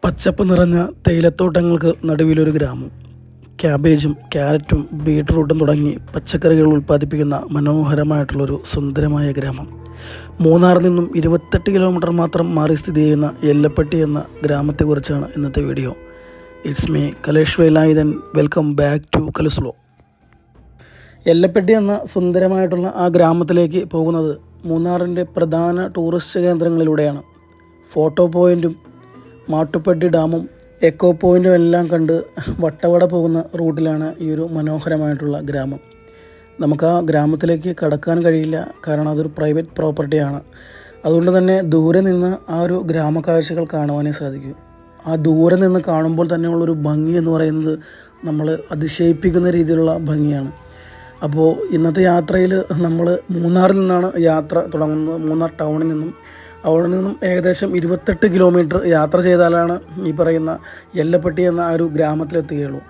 പച്ചപ്പ് നിറഞ്ഞ തേയിലത്തോട്ടങ്ങൾക്ക് നടുവിലൊരു ഗ്രാമം. ക്യാബേജും ക്യാരറ്റും ബീട്രൂട്ടും തുടങ്ങി പച്ചക്കറികൾ ഉൽപ്പാദിപ്പിക്കുന്ന മനോഹരമായിട്ടുള്ളൊരു സുന്ദരമായ ഗ്രാമം. മൂന്നാറിൽ നിന്നും 28 കിലോമീറ്റർ മാത്രം മാറി സ്ഥിതി ചെയ്യുന്ന എല്ലപ്പെട്ടി എന്ന ഗ്രാമത്തെക്കുറിച്ചാണ് ഇന്നത്തെ video. It's me Kalesh Velayudhan. Welcome back to കലുസ്ലോ. എല്ലപ്പെട്ടി എന്ന സുന്ദരമായിട്ടുള്ള ആ ഗ്രാമത്തിലേക്ക് പോകുന്നത് മൂന്നാറിൻ്റെ പ്രധാന ടൂറിസ്റ്റ് കേന്ദ്രങ്ങളിലൂടെയാണ്. ഫോട്ടോ പോയിൻറ്റും മാട്ടുപ്പെട്ടി ഡാമും എക്കോ പോയിൻറ്റും എല്ലാം കണ്ട് വട്ടവട പോകുന്ന റൂട്ടിലാണ് ഈ ഒരു മനോഹരമായിട്ടുള്ള ഗ്രാമം. നമുക്ക് ആ ഗ്രാമത്തിലേക്ക് കടക്കാൻ കഴിയില്ല, കാരണം അതൊരു പ്രൈവറ്റ് പ്രോപ്പർട്ടിയാണ്. അതുകൊണ്ട് തന്നെ ദൂരെ നിന്ന് ആ ഒരു ഗ്രാമക്കാഴ്ചകൾ കാണുവാനേ സാധിക്കൂ. ആ ദൂരെ നിന്ന് കാണുമ്പോൾ തന്നെയുള്ളൊരു ഭംഗി എന്ന് പറയുന്നത് നമ്മൾ അതിശയിപ്പിക്കുന്ന രീതിയിലുള്ള ഭംഗിയാണ്. അപ്പോൾ ഇന്നത്തെ യാത്രയിൽ നമ്മൾ മൂന്നാറിൽ നിന്നാണ് യാത്ര തുടങ്ങുന്നത്. മൂന്നാർ ടൗണിൽ നിന്നും അവിടെ നിന്നും ഏകദേശം 28 കിലോമീറ്റർ യാത്ര ചെയ്താലാണ് ഈ പറയുന്ന എല്ലപ്പെട്ടി എന്ന ആ ഒരു ഗ്രാമത്തിലെത്തുകയുള്ളൂ.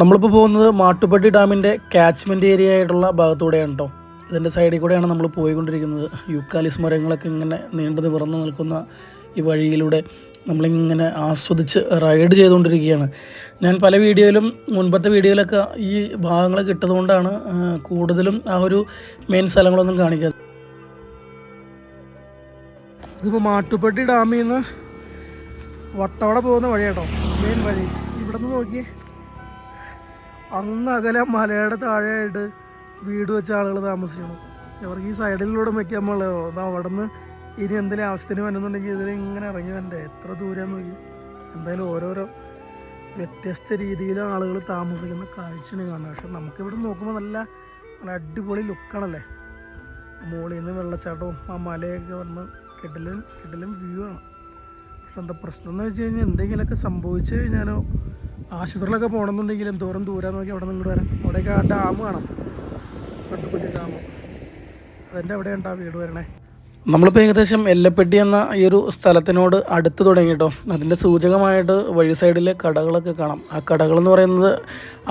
നമ്മളിപ്പോൾ പോകുന്നത് മാട്ടുപ്പെട്ടി ഡാമിൻ്റെ ക്യാച്ച്മെൻറ്റ് ഏരിയ ആയിട്ടുള്ള ഭാഗത്തൂടെയാണ് കേട്ടോ. ഇതിൻ്റെ സൈഡിൽ കൂടെയാണ് നമ്മൾ പോയിക്കൊണ്ടിരിക്കുന്നത്. യൂക്കാലിസ് മരങ്ങളൊക്കെ ഇങ്ങനെ നീണ്ടു നിവർന്ന് നിൽക്കുന്ന ഈ വഴിയിലൂടെ നമ്മളിങ്ങനെ ആസ്വദിച്ച് റൈഡ് ചെയ്തുകൊണ്ടിരിക്കുകയാണ്. ഞാൻ പല വീഡിയോയിലും മുൻപത്തെ വീഡിയോയിലൊക്കെ ഈ ഭാഗങ്ങൾ കിട്ടുന്നതുകൊണ്ടാണ് കൂടുതലും ആ ഒരു മെയിൻ സ്ഥലങ്ങളൊന്നും കാണിക്കാത്തത്. ഇതിപ്പോൾ മാട്ടുപ്പെട്ടി ഡാമിൽ നിന്ന് വട്ടവട പോകുന്ന വഴിയാട്ടോ, മെയിൻ വഴി. ഇവിടെ നിന്ന് നോക്കിയേ, അങ്ങ് അകലെ മലയുടെ താഴെയായിട്ട് വീട് വെച്ച ആളുകൾ താമസിക്കണം. അവർക്ക് ഈ സൈഡിലൂടെ വയ്ക്കാൻ പാടുള്ളൂ. അത് അവിടെ നിന്ന് ഇനി എന്തെങ്കിലും ആവശ്യത്തിന് വരുന്നുണ്ടെങ്കിൽ ഇതിൽ ഇങ്ങനെ ഇറങ്ങി തന്നെ എത്ര ദൂരം നോക്കി. എന്തായാലും ഓരോരോ വ്യത്യസ്ത രീതിയിൽ ആളുകൾ താമസിക്കുന്ന കാഴ്ചയാണ് കാണുന്നത്. പക്ഷെ നമുക്കിവിടെ നോക്കുമ്പോൾ നല്ല നല്ല അടിപൊളി ലുക്കാണല്ലേ. മുകളിൽ നിന്ന് വെള്ളച്ചാട്ടവും ആ മലയൊക്കെ വന്ന് കിടലും വ്യൂ ആണ്. പക്ഷെ എന്താ പ്രശ്നം എന്ന് വെച്ച് കഴിഞ്ഞാൽ എന്തെങ്കിലുമൊക്കെ സംഭവിച്ചു കഴിഞ്ഞാലോ, ആശുപത്രിയിലൊക്കെ പോകണമെന്നുണ്ടെങ്കിൽ എന്തോരം ദൂരം നോക്കി അവിടെ നിന്ന് വരാം. അവിടെയൊക്കെ ആ ഡാം കാണാം, മാട്ടുപ്പെട്ടി ഡാം. അതിൻ്റെ അവിടെ ഉണ്ടാ വീട് വരണേ. നമ്മളിപ്പോൾ ഏകദേശം എല്ലപ്പെട്ടി എന്ന ഈ ഒരു സ്ഥലത്തിനോട് അടുത്ത് തുടങ്ങി കേട്ടോ. അതിൻ്റെ സൂചകമായിട്ട് വഴി സൈഡിലെ കടകളൊക്കെ കാണാം. ആ കടകളെന്ന് പറയുന്നത്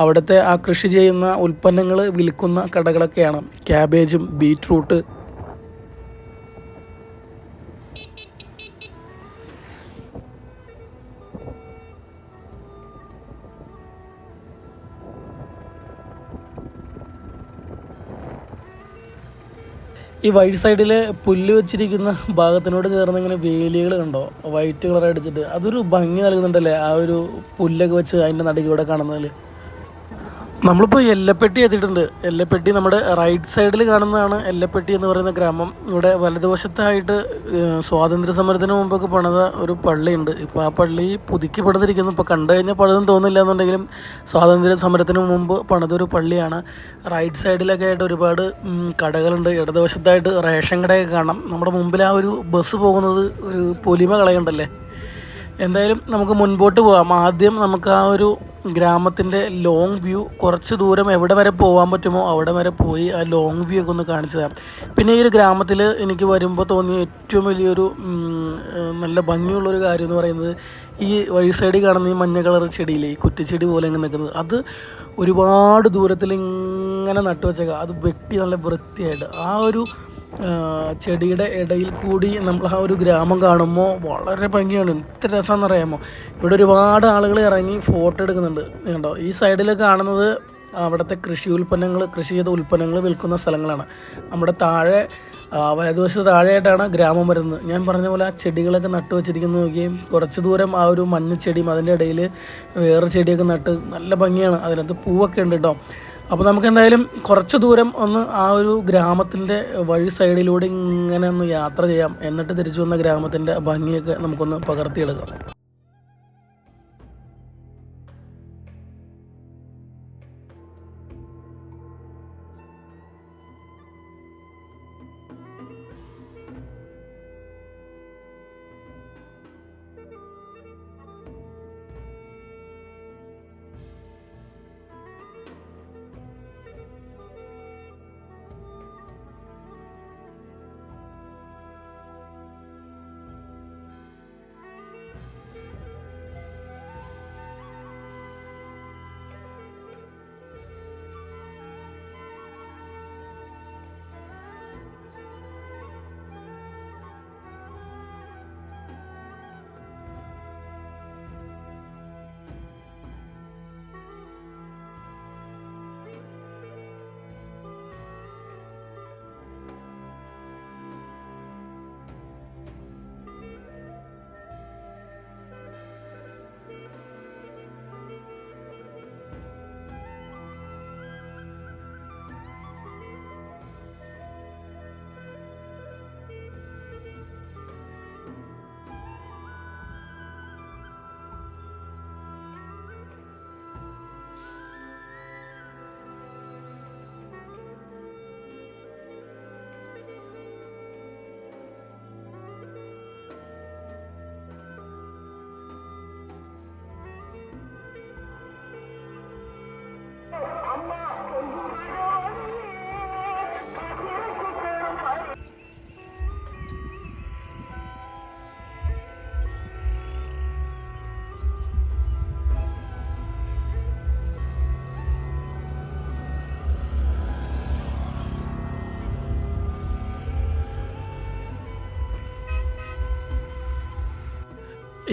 അവിടുത്തെ ആ കൃഷി ചെയ്യുന്ന ഉൽപ്പന്നങ്ങൾ വിൽക്കുന്ന കടകളൊക്കെയാണ്. ക്യാബേജും ബീറ്റ്റൂട്ട്, ഈ വഴി സൈഡിൽ പുല്ല് വെച്ചിരിക്കുന്ന ഭാഗത്തിനോട് ചേർന്ന് ഇങ്ങനെ വേലികൾ കണ്ടോ, വൈറ്റ് കളർ അടിച്ചിട്ട് അതൊരു ഭംഗി നൽകുന്നുണ്ടല്ലേ. ആ ഒരു പുല്ലൊക്കെ വെച്ച് അതിൻ്റെ നടുക്കൂടെ കാണുന്നതിൽ. നമ്മളിപ്പോൾ എല്ലപ്പെട്ടി എത്തിയിട്ടുണ്ട്. എല്ലപ്പെട്ടി നമ്മുടെ റൈറ്റ് സൈഡിൽ കാണുന്നതാണ് എല്ലപ്പെട്ടി എന്ന് പറയുന്ന ഗ്രാമം. ഇവിടെ വലതുവശത്തായിട്ട് സ്വാതന്ത്ര്യ സമരത്തിന് മുമ്പൊക്കെ പണിത ഒരു പള്ളിയുണ്ട്. ഇപ്പോൾ ആ പള്ളി പുതുക്കി പണിതിരിക്കുന്നു. ഇപ്പോൾ കണ്ടു കഴിഞ്ഞാൽ പണിതും തോന്നില്ല എന്നുണ്ടെങ്കിലും സ്വാതന്ത്ര്യ സമരത്തിന് മുമ്പ് പണിതൊരു പള്ളിയാണ്. റൈറ്റ് സൈഡിലൊക്കെ ആയിട്ട് ഒരുപാട് കടകളുണ്ട്. ഇടതുവശത്തായിട്ട് റേഷൻ കടയൊക്കെ കാണാം. നമ്മുടെ മുമ്പിൽ ആ ഒരു ബസ് പോകുന്നത് ഒരു പൊലിമ കളയുണ്ടല്ലേ. എന്തായാലും നമുക്ക് മുൻപോട്ട് പോകാം. ആദ്യം നമുക്ക് ആ ഒരു ഗ്രാമത്തിൻ്റെ ലോങ് വ്യൂ, കുറച്ച് ദൂരം എവിടെ വരെ പോകാൻ പറ്റുമോ അവിടെ വരെ പോയി ആ ലോങ് വ്യൂ ഒക്കെ ഒന്ന് കാണിച്ചു തരാം. പിന്നെ ഈ ഒരു ഗ്രാമത്തിൽ എനിക്ക് വരുമ്പോൾ തോന്നിയ ഏറ്റവും വലിയൊരു നല്ല ഭംഗിയുള്ളൊരു കാര്യം എന്ന് പറയുന്നത്, ഈ വഴി സൈഡിൽ കാണുന്ന ഈ മഞ്ഞ കളർ ചെടിയില്ലേ, ഈ കുറ്റിച്ചെടി പോലെ ഇങ്ങനെ നിൽക്കുന്നത്, അത് ഒരുപാട് ദൂരത്തിൽ ഇങ്ങനെ നട്ടുവച്ചേക്കാം. അത് വെട്ടി നല്ല വൃത്തിയായിട്ട് ആ ഒരു ചെടിയുടെ ഇടയിൽ കൂടി നമ്മൾ ആ ഒരു ഗ്രാമം കാണുമ്പോൾ വളരെ ഭംഗിയാണ്. എത്ര രസമാണെന്ന് അറിയാമോ. ഇവിടെ ഒരുപാട് ആളുകൾ ഇറങ്ങി ഫോട്ടോ എടുക്കുന്നുണ്ട്. കണ്ടോ, ഈ സൈഡിൽ കാണുന്നത് അവിടുത്തെ കൃഷി ചെയ്ത ഉൽപ്പന്നങ്ങൾ വിൽക്കുന്ന സ്ഥലങ്ങളാണ്. നമ്മുടെ താഴെ വലതുവശത്ത് താഴെയായിട്ടാണ് ഗ്രാമം വരുന്നത്. ഞാൻ പറഞ്ഞ പോലെ ആ ചെടികളൊക്കെ നട്ടു വെച്ചിരിക്കുന്നത് നോക്കിയും, കുറച്ച് ദൂരം ആ ഒരു മഞ്ഞച്ചെടിയും അതിൻ്റെ ഇടയിൽ വേറെ ചെടിയൊക്കെ നട്ട് നല്ല ഭംഗിയാണ്. അതിനകത്ത് പൂവൊക്കെ ഉണ്ട് കേട്ടോ. അപ്പോൾ നമുക്ക് എന്തായാലും കുറച്ച് ദൂരം ഒന്ന് ആ ഒരു ഗ്രാമത്തിൻ്റെ വഴി സൈഡിലൂടെ ഇങ്ങനെ ഒന്ന് യാത്ര ചെയ്യാം. എന്നിട്ട് തിരിച്ചു വന്ന ഗ്രാമത്തിൻ്റെ ഭംഗിയൊക്കെ നമുക്കൊന്ന് പകർത്തിയെടുക്കാം.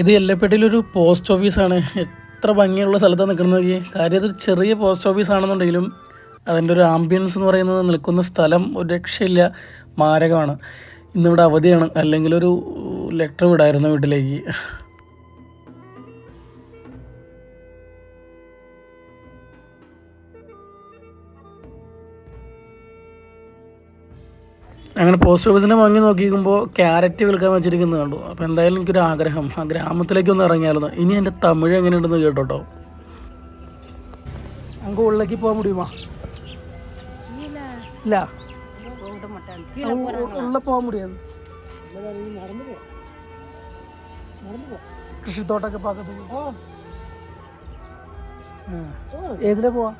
ഇത് എല്ലപ്പെട്ടിയിലൊരു പോസ്റ്റ് ഓഫീസാണ്. എത്ര ഭംഗിയുള്ള സ്ഥലത്താണ് നിൽക്കുന്നത്. കാര്യം ഇതൊരു ചെറിയ പോസ്റ്റ് ഓഫീസ് ആണെന്നുണ്ടെങ്കിലും അതിൻ്റെ ഒരു ആംബിയൻസ് എന്ന് പറയുന്നത് നിൽക്കുന്ന സ്ഥലം ഒരു രക്ഷയില്ല, മാരകമാണ്. ഇന്നിവിടെ അവധിയാണ്, അല്ലെങ്കിൽ ഒരു ലെറ്റർ വിടായിരുന്നു വീട്ടിലേക്ക്. അങ്ങനെ പോസ്റ്റ് ഓഫീസിനെ ഭംഗി നോക്കിക്കുമ്പോൾ ക്യാരറ്റ് വിൽക്കാൻ വെച്ചിരിക്കുന്നത് കണ്ടു. അപ്പോൾ എന്തായാലും എനിക്കൊരു ആഗ്രഹം ആ ഗ്രാമത്തിലേക്കൊന്ന് ഇറങ്ങിയാലോ. ഇനി എൻ്റെ തമിഴ് എങ്ങനെയുണ്ടെന്ന് കേട്ടോട്ടോ. അങ്ങ് ഉള്ളിലേക്ക് പോകാൻ മുടിയുമോ? ഇല്ല, ഉള്ള പോകാൻ മുടിയാ. കൃഷിത്തോട്ടൊക്കെ പാക്കത്തേക്ക് ഏതിലെ പോവാ?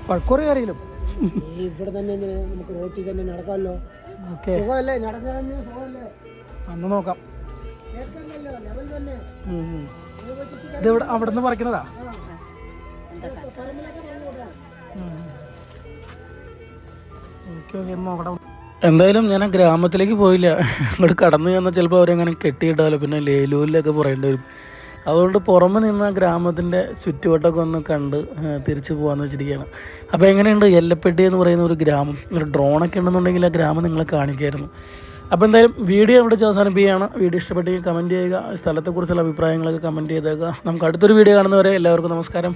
പഴക്കുറി അറിയില്ലോ. ഇവിടെ തന്നെ നമുക്ക് റോട്ടിൽ തന്നെ നടക്കാമല്ലോ. അന്ന് നോക്കാം. ഇതെവിടെ അവിടെ നിന്ന് പറിക്കണതാ? നോക്കണം. എന്തായാലും ഞാൻ ആ ഗ്രാമത്തിലേക്ക് പോയില്ല. അങ്ങോട്ട് കടന്നു ചെന്നാൽ ചിലപ്പോൾ അവരെങ്ങനെ കെട്ടിയിട്ടാലോ, പിന്നെ ലേലൂരിലൊക്കെ പറയേണ്ടി വരും. അതുകൊണ്ട് പുറമെ നിന്ന് ആ ഗ്രാമത്തിൻ്റെ ചുറ്റുവട്ടമൊക്കെ ഒന്ന് കണ്ട് തിരിച്ചു പോകാമെന്ന് വെച്ചിരിക്കുകയാണ്. അപ്പോൾ എങ്ങനെയുണ്ട് എല്ലപ്പെട്ടി എന്ന് പറയുന്ന ഒരു ഗ്രാമം? ഒരു ഡ്രോണൊക്കെ ഉണ്ടെന്നുണ്ടെങ്കിൽ ആ ഗ്രാമം നിങ്ങളെ കാണിക്കുമായിരുന്നു. അപ്പോൾ എന്തായാലും വീഡിയോ ഇവിടെ അവസാനിപ്പിക്കുകയാണ്. വീഡിയോ ഇഷ്ടപ്പെട്ടെങ്കിൽ കമൻറ്റ് ചെയ്യുക. സ്ഥലത്തെക്കുറിച്ചുള്ള അഭിപ്രായങ്ങളൊക്കെ കമൻറ്റ് ചെയ്തേക്കുക. നമുക്ക് അടുത്തൊരു വീഡിയോ കാണുന്നവരെ എല്ലാവർക്കും നമസ്കാരം.